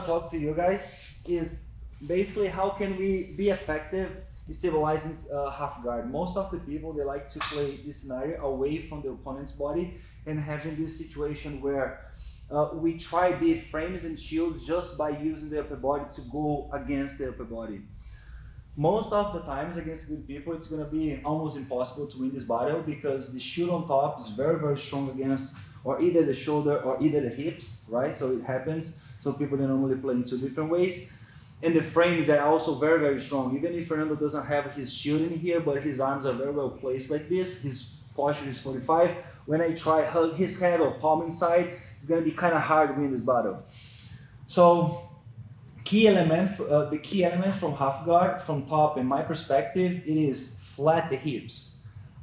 to talk to you guys is basically how can we be effective stabilizing half guard. Most of the people, they like to play this scenario away from the opponent's body and having this situation where we try beat frames and shields just by using the upper body to go against the upper body. Most of the times against good people, it's going to be almost impossible to win this battle because the shield on top is very, very strong against or either the shoulder or either the hips, right? So it happens. So people, they normally play in two different ways. And the frames are also very, very strong. Even if Fernando doesn't have his shield in here, but his arms are very well placed like this, his posture is 45. When I try hug his head or palm inside, it's going to be kind of hard to win this battle. So the key element from half guard, from top, in my perspective, it is flat the hips.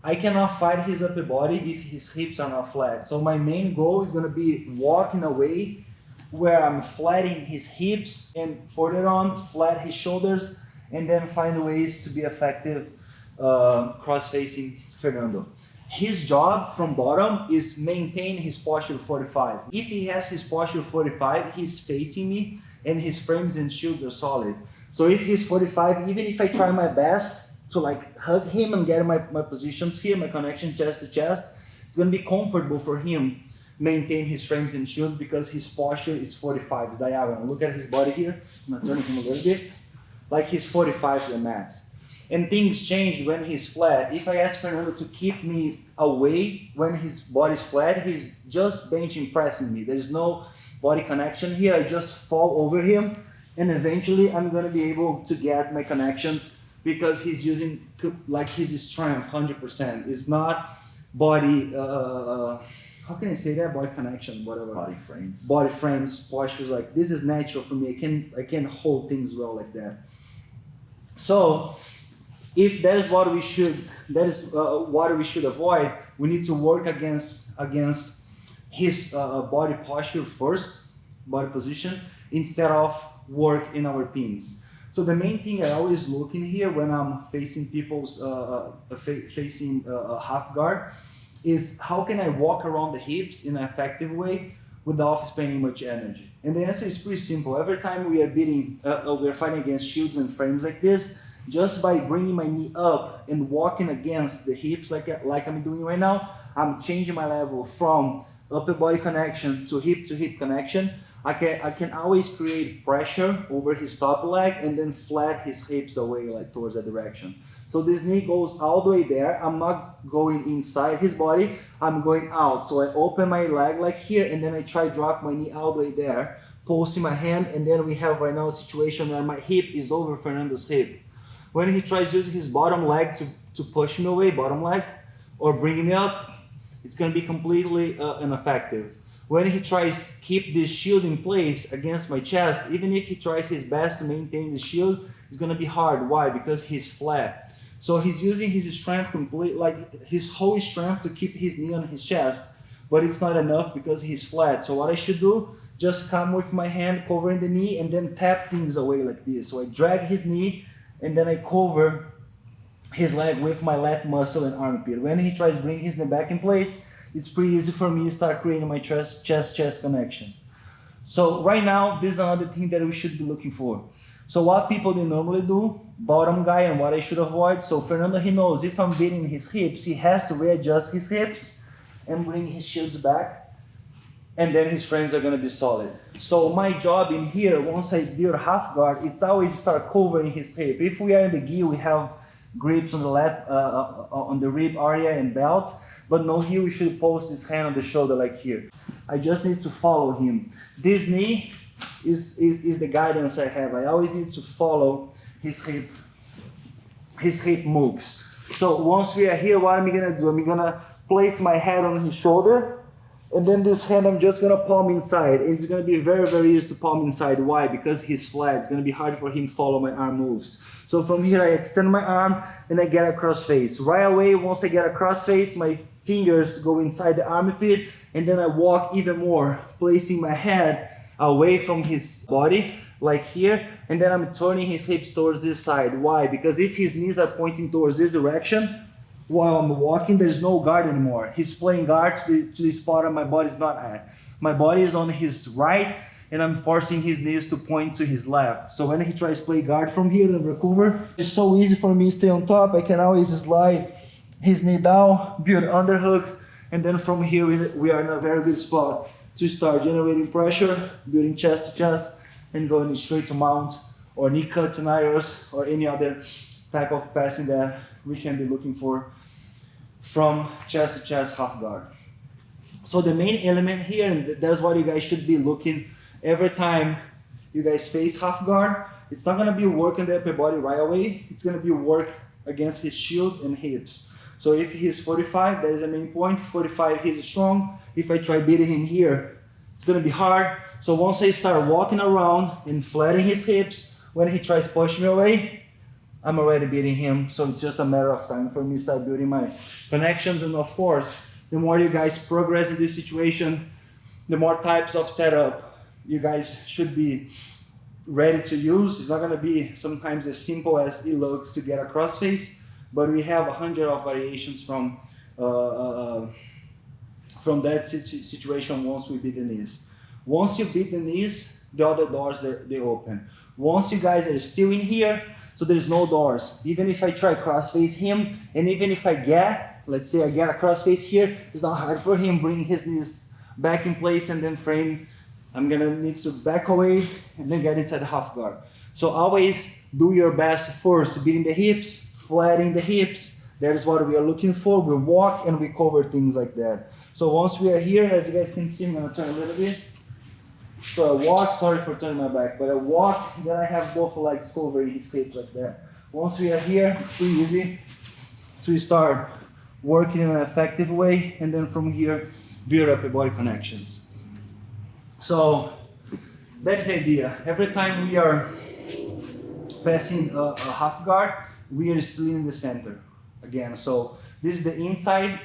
I cannot fight his upper body if his hips are not flat. So my main goal is going to be walking away where I'm flattening his hips and further on flat his shoulders, and then find ways to be effective cross-facing Fernando. His job from bottom is maintain his posture 45. If he has his posture 45, he's facing me and his frames and shields are solid. So if he's 45, even if I try my best to like hug him and get my positions here, my connection chest to chest, it's gonna be comfortable for him maintain his frames and shields because his posture is 45, it's diagonal. Look at his body here. I'm gonna turn him a little bit. Like he's 45 to the max. And things change when he's flat. If I ask Fernando to keep me away when his body's flat, he's just benching pressing me. There's no body connection here. I just fall over him and eventually I'm gonna be able to get my connections because he's using like his strength 100%. It's not body, how can I say that? Body connection, whatever. Body frames. Body frames, postures, like this is natural for me. I can hold things well like that. So if that is what we should, what we should avoid, we need to work against his body posture first, body position, instead of work in our pins. So the main thing I always look in here when I'm facing people's half guard is how can I walk around the hips in an effective way without spending much energy. And the answer is pretty simple. Every time we are fighting against shields and frames like this, just by bringing my knee up and walking against the hips like I'm doing right now, I'm changing my level from upper body connection to hip connection. I can always create pressure over his top leg and then flat his hips away like towards that direction. So this knee goes all the way there. I'm not going inside his body, I'm going out. So I open my leg like here and then I try drop my knee all the way there, pulsing my hand, and then we have right now a situation where my hip is over Fernando's hip. When he tries using his bottom leg to push me away, bottom leg, or bring me up, it's going to be completely ineffective. When he tries keep this shield in place against my chest, even if he tries his best to maintain the shield, it's going to be hard. Why? Because he's flat. So he's using his strength like his whole strength to keep his knee on his chest, but it's not enough because he's flat. So what I should do, just come with my hand covering the knee and then tap things away like this. So I drag his knee and then I cover his leg with my lat muscle and armpit. When he tries to bring his knee back in place, it's pretty easy for me to start creating my chest connection. So right now, this is another thing that we should be looking for. So what people they normally do, bottom guy, and what I should avoid. So Fernando, he knows if I'm beating his hips, he has to readjust his hips and bring his shields back, and then his frames are gonna be solid. So my job in here, once I build half guard, it's always start covering his hip. If we are in the gi, we have grips on the on the rib area and belt, but no, here we should post this hand on the shoulder like here. I just need to follow him. This knee is the guidance I have. I always need to follow his hip moves. So once we are here, what am I gonna do? I'm gonna place my head on his shoulder, and then this hand I'm just gonna palm inside. It's gonna be very, very easy to palm inside. Why? Because he's flat. It's gonna be hard for him to follow my arm moves. So from here I extend my arm and I get a cross face. Right away, once I get a cross face, my fingers go inside the armpit, and then I walk even more, placing my head away from his body, like here, and then I'm turning his hips towards this side. Why? Because if his knees are pointing towards this direction, while I'm walking, there's no guard anymore. He's playing guard to the spot my body is not at. My body is on his right, and I'm forcing his knees to point to his left. So when he tries to play guard from here and recover, it's so easy for me to stay on top. I can always slide his knee down, build underhooks, and then from here we are in a very good spot to start generating pressure, building chest to chest, and going straight to mount or knee cut scenarios or any other type of passing that we can be looking for from chest to chest half guard. So the main element here, and that's what you guys should be looking every time you guys face half guard, it's not gonna be working the upper body right away, it's gonna be work against his shield and hips. So if he's 45, that is the main point, 45 he's strong. If I try beating him here, it's gonna be hard. So once I start walking around and flattening his hips, when he tries to push me away, I'm already beating him. So it's just a matter of time for me to start building my connections. And of course, the more you guys progress in this situation, the more types of setup you guys should be ready to use. It's not gonna be sometimes as simple as it looks to get a crossface, but we have 100 of variations from that situation once we beat the knees. Once you beat the knees, the other doors, they open. Once you guys are still in here, so there's no doors. Even if I try crossface him, and even if I get, let's say I get a crossface here, it's not hard for him bring his knees back in place and then frame. I'm gonna need to back away and then get inside the half guard. So always do your best first, beating the hips, flattening the hips. That is what we are looking for. We walk and we cover things like that. So once we are here, as you guys can see, I'm gonna turn a little bit. So I walk, sorry for turning my back, but I walk, then I have both legs covering his hips like that. Once we are here, it's pretty easy to start working in an effective way, and then from here, build up the body connections. So that is the idea. Every time we are passing a half guard, we are splitting the center again. So this is the inside.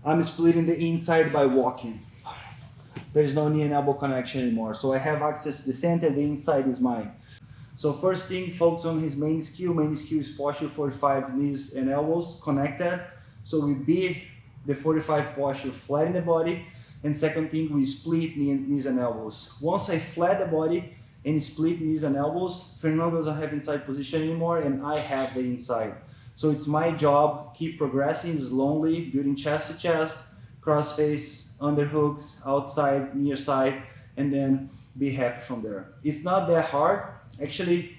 I'm splitting the inside by walking. There is no knee and elbow connection anymore. So I have access to the center, the inside is mine. So first thing, focus on his main skill. Main skill is posture 45, knees and elbows connected. So we beat the 45 posture flat in the body. And second thing, we split knees and elbows. Once I flat the body and split knees and elbows, Fernando doesn't have inside position anymore and I have the inside. So it's my job, keep progressing slowly, building chest to chest, cross face, underhooks, outside, near side, and then be happy from there. It's not that hard. Actually,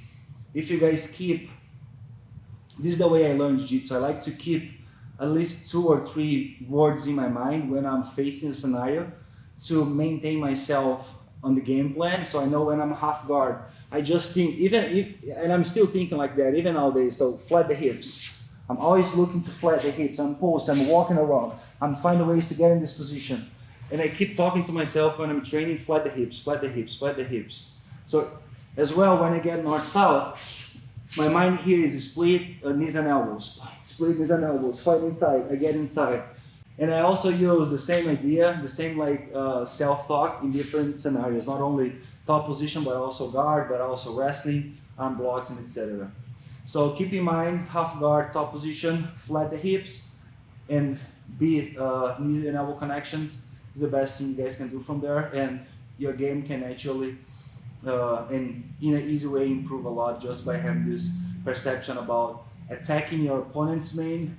if you guys keep, this is the way I learned Jiu-Jitsu. I like to keep at least 2 or 3 words in my mind when I'm facing a scenario to maintain myself on the game plan. So I know when I'm half guard, I just think, and I'm still thinking like that, even nowadays, so flat the hips. I'm always looking to flat the hips. I'm posed, I'm walking around. I'm finding ways to get in this position. And I keep talking to myself when I'm training, flat the hips, flat the hips, flat the hips. So as well, when I get north-south, my mind here is split knees and elbows. Split knees and elbows, fight inside, I get inside. And I also use the same idea, the same like self-talk in different scenarios, not only top position, but also guard, but also wrestling, arm blocks, and etc. So keep in mind, half guard, top position, flat the hips, and beat knee and elbow connections is the best thing you guys can do from there. And your game can actually, and in an easy way, improve a lot just by having this perception about attacking your opponent's main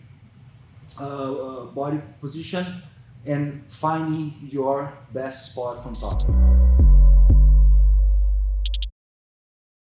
body position and finding your best spot from top.